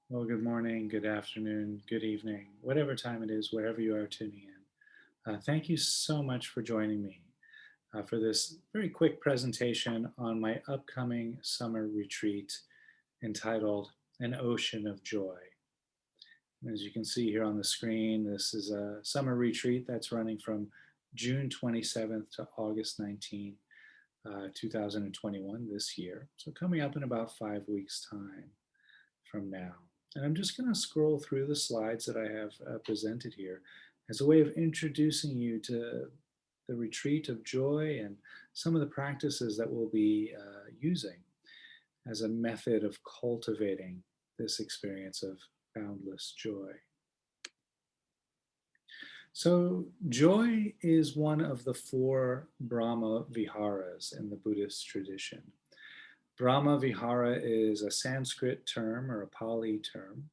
Well, good morning, good afternoon, good evening, whatever time it is, wherever you are tuning in. Thank you so much for joining me for this very quick presentation on my upcoming summer retreat entitled An Ocean of Joy. As you can see here on the screen, this is a summer retreat that's running from June 27th to August 19th, 2021, this year. So coming up in about 5 weeks' time from now. And I'm just going to scroll through the slides that I have presented here as a way of introducing you to the retreat of joy and some of the practices that we'll be using as a method of cultivating this experience of boundless joy. So, joy is one of the four Brahma Viharas in the Buddhist tradition. Brahma Vihara is a Sanskrit term or a Pali term,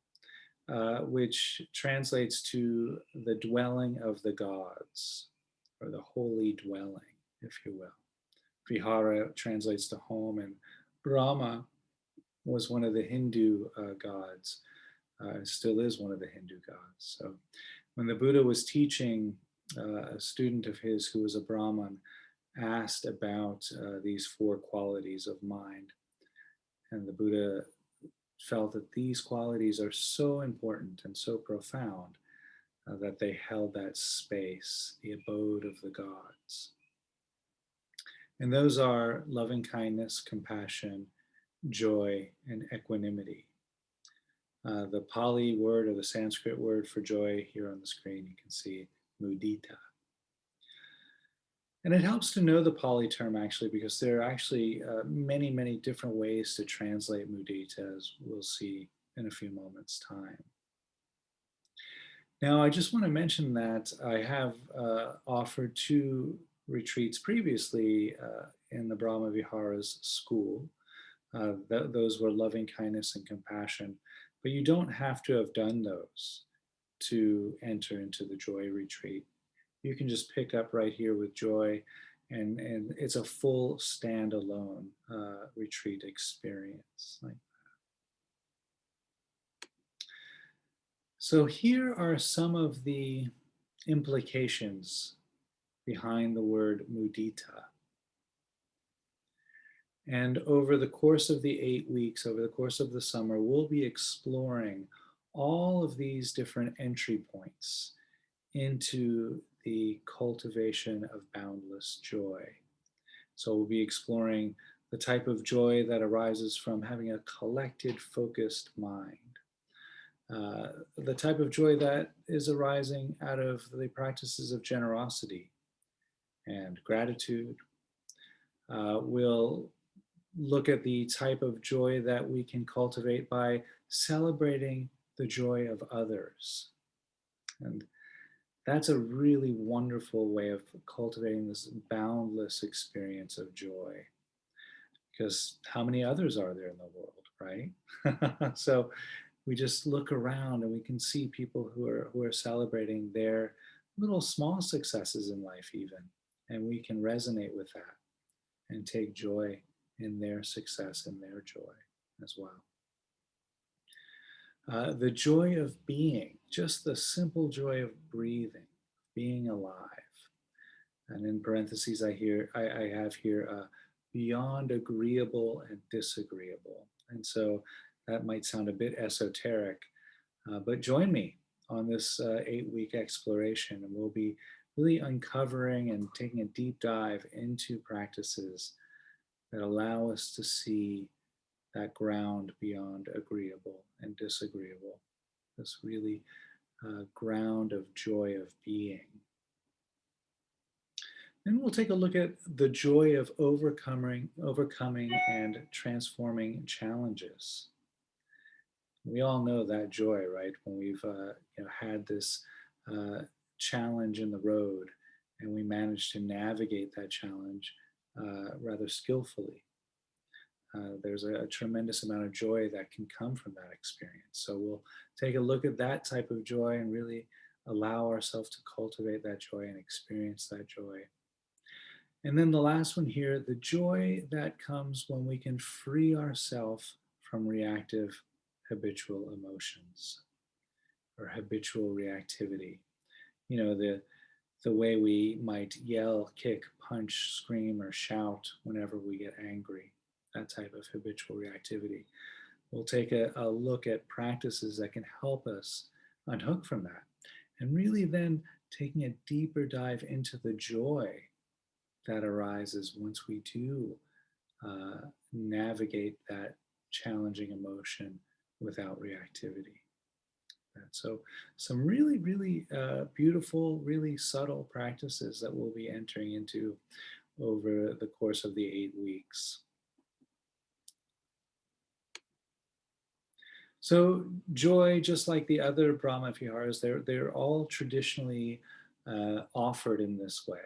which translates to the dwelling of the gods, or the holy dwelling, if you will. Vihara translates to home, and Brahma was one of the Hindu gods, still is one of the Hindu gods. So when the Buddha was teaching, a student of his who was a Brahmin asked about these four qualities of mind. And the Buddha felt that these qualities are so important and so profound that they held that space, the abode of the gods. And those are loving kindness, compassion, joy, and equanimity. The Pali word or the Sanskrit word for joy here on the screen, you can see mudita. And it helps to know the Pali term actually because there are actually many, many different ways to translate mudita, as we'll see in a few moments' time. Now, I just want to mention that I have offered two retreats previously in the Brahma Vihara's school. Those were loving kindness and compassion, but you don't have to have done those to enter into the joy retreat. You can just pick up right here with joy, and it's a full standalone retreat experience. So here are some of the implications behind the word mudita. And over the course of the 8 weeks, over the course of the summer, we'll be exploring all of these different entry points into the cultivation of boundless joy. So we'll be exploring the type of joy that arises from having a collected, focused mind. The type of joy that is arising out of the practices of generosity and gratitude. We'll look at the type of joy that we can cultivate by celebrating the joy of others. And that's a really wonderful way of cultivating this boundless experience of joy. Because how many others are there in the world, right? So we just look around and we can see people who are celebrating their little small successes in life even, and we can resonate with that and take joy in their success and their joy as well. The joy of being, just the simple joy of breathing, being alive. And in parentheses, I have here beyond agreeable and disagreeable. And so that might sound a bit esoteric, but join me on this 8 week exploration, and we'll be really uncovering and taking a deep dive into practices that allow us to see that ground beyond agreeable and disagreeable, this really ground of joy of being. Then we'll take a look at the joy of overcoming and transforming challenges. We all know that joy, right? When we've had this challenge in the road and we manage to navigate that challenge rather skillfully. There's a tremendous amount of joy that can come from that experience. So we'll take a look at that type of joy and really allow ourselves to cultivate that joy and experience that joy. And then the last one here, the joy that comes when we can free ourselves from reactive habitual emotions or habitual reactivity. You know, the way we might yell, kick, punch, scream, or shout whenever we get angry, that type of habitual reactivity. We'll take a look at practices that can help us unhook from that. And really then taking a deeper dive into the joy that arises once we do navigate that challenging emotion without reactivity. And so, some really, really beautiful, really subtle practices that we'll be entering into over the course of the 8 weeks. So, joy, just like the other Brahma Viharas, they're all traditionally offered in this way.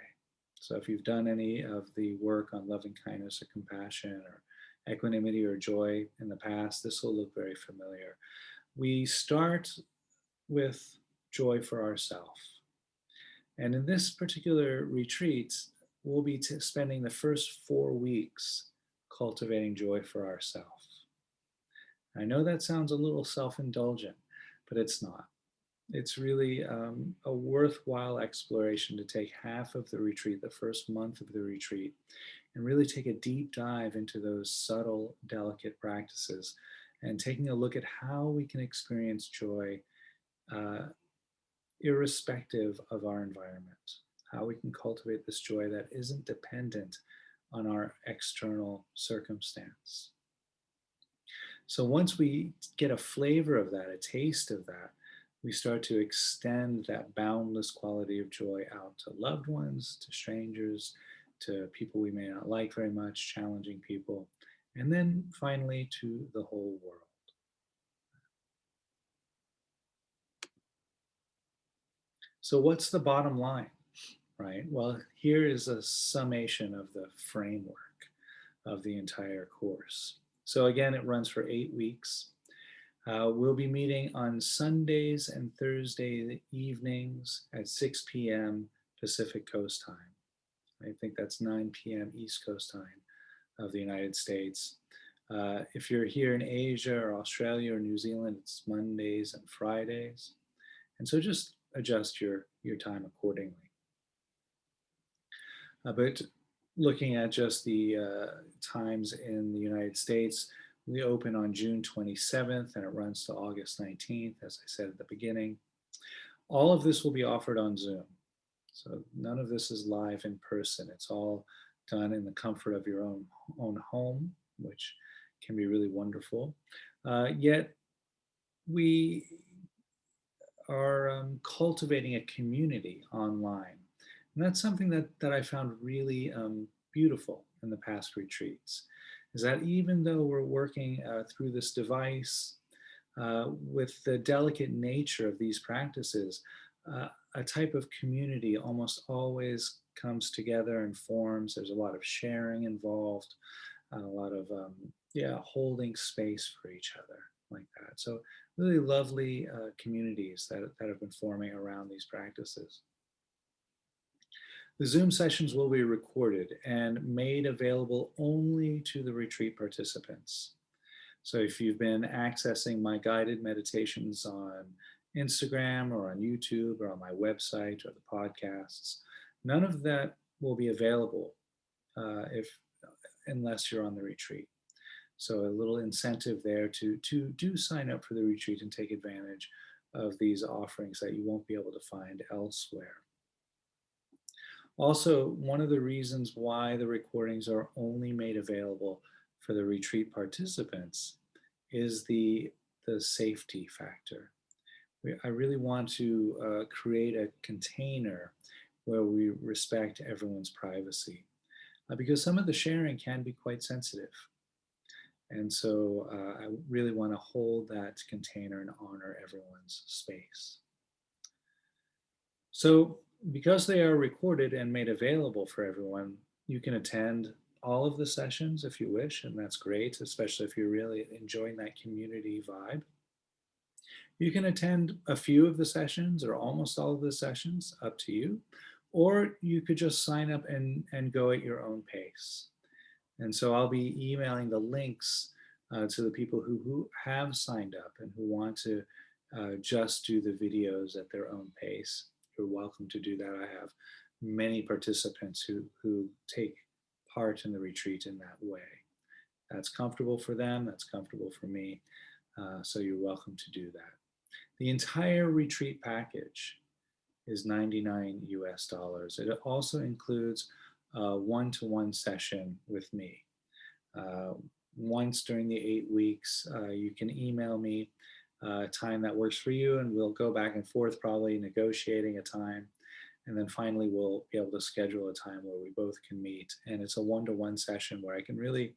So, if you've done any of the work on loving kindness or compassion or equanimity or joy in the past, this will look very familiar. We start with joy for ourself. And in this particular retreat, we'll be spending the first 4 weeks cultivating joy for ourselves. I know that sounds a little self indulgent, but it's not. It's really a worthwhile exploration to take half of the retreat, the first month of the retreat, and really take a deep dive into those subtle, delicate practices and taking a look at how we can experience joy uh, irrespective of our environment, how we can cultivate this joy that isn't dependent on our external circumstance. So once we get a flavor of that, a taste of that, we start to extend that boundless quality of joy out to loved ones, to strangers, to people we may not like very much, challenging people, and then finally to the whole world. So, what's the bottom line, right? Well, here is a summation of the framework of the entire course. So, again, it runs for 8 weeks. We'll be meeting on Sundays and Thursday evenings at 6 p.m. Pacific Coast time. I think that's 9 p.m. East Coast time of the United States. If you're here in Asia or Australia or New Zealand, it's Mondays and Fridays. And so just adjust your time accordingly. But looking at just the times in the United States, we open on June 27th and it runs to August 19th, as I said at the beginning. All of this will be offered on Zoom. So none of this is live in person. It's all done in the comfort of your own home, which can be really wonderful. Yet we are cultivating a community online. And that's something that I found really beautiful in the past retreats, is that even though we're working through this device, with the delicate nature of these practices, a type of community almost always comes together and forms. There's a lot of sharing involved, a lot of holding space for each other like that. So really lovely communities that have been forming around these practices. The Zoom sessions will be recorded and made available only to the retreat participants. So if you've been accessing my guided meditations on Instagram or on YouTube or on my website or the podcasts, none of that will be available if unless you're on the retreat. So a little incentive there to do sign up for the retreat and take advantage of these offerings that you won't be able to find elsewhere. Also, one of the reasons why the recordings are only made available for the retreat participants is the safety factor. I really want to create a container where we respect everyone's privacy because some of the sharing can be quite sensitive. And so I really want to hold that container and honor everyone's space. So because they are recorded and made available for everyone, you can attend all of the sessions if you wish, and that's great, especially if you're really enjoying that community vibe. You can attend a few of the sessions or almost all of the sessions, up to you, or you could just sign up and go at your own pace. And so I'll be emailing the links to the people who have signed up and who want to just do the videos at their own pace. You're welcome to do that. I have many participants who take part in the retreat in that way. That's comfortable for them, that's comfortable for me. So you're welcome to do that. The entire retreat package is 99 US dollars. It also includes a one-to-one session with me. Once during the 8 weeks, you can email me a time that works for you, and we'll go back and forth, probably negotiating a time. And then finally, we'll be able to schedule a time where we both can meet. And it's a one-to-one session where I can really,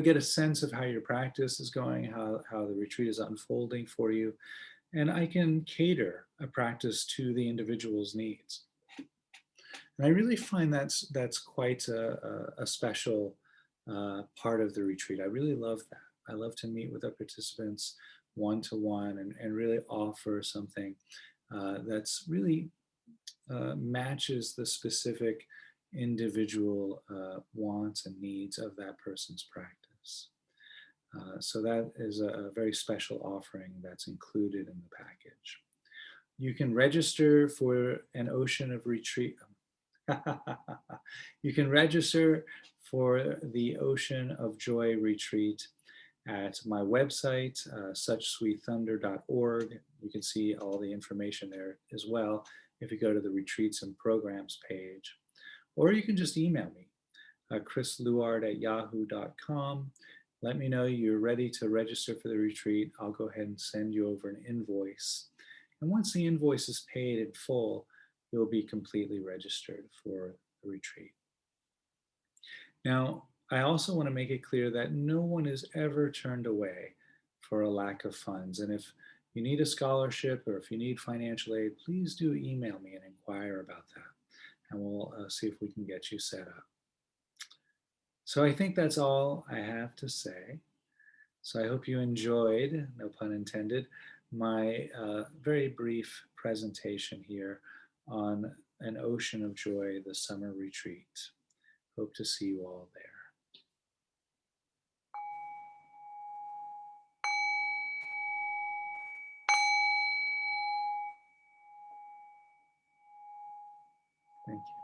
get a sense of how your practice is going, how the retreat is unfolding for you. And I can cater a practice to the individual's needs. And I really find that's quite a special part of the retreat. I really love that. I love to meet with our participants one-to-one and really offer something that's really matches the specific individual wants and needs of that person's practice. So that is a very special offering that's included in the package. You can register for an Ocean of Retreat. You can register for the Ocean of Joy retreat at my website, suchsweetthunder.org. You can see all the information there as well if you go to the retreats and programs page. Or you can just email me, chrisluard@yahoo.com. Let me know you're ready to register for the retreat. I'll go ahead and send you over an invoice. And once the invoice is paid in full, you'll be completely registered for the retreat. Now, I also want to make it clear that no one is ever turned away for a lack of funds. And if you need a scholarship or if you need financial aid, please do email me and inquire about that. And we'll see if we can get you set up. So I think that's all I have to say. So I hope you enjoyed, no pun intended, my very brief presentation here on An Ocean of Joy, the summer retreat. Hope to see you all there. Thank you.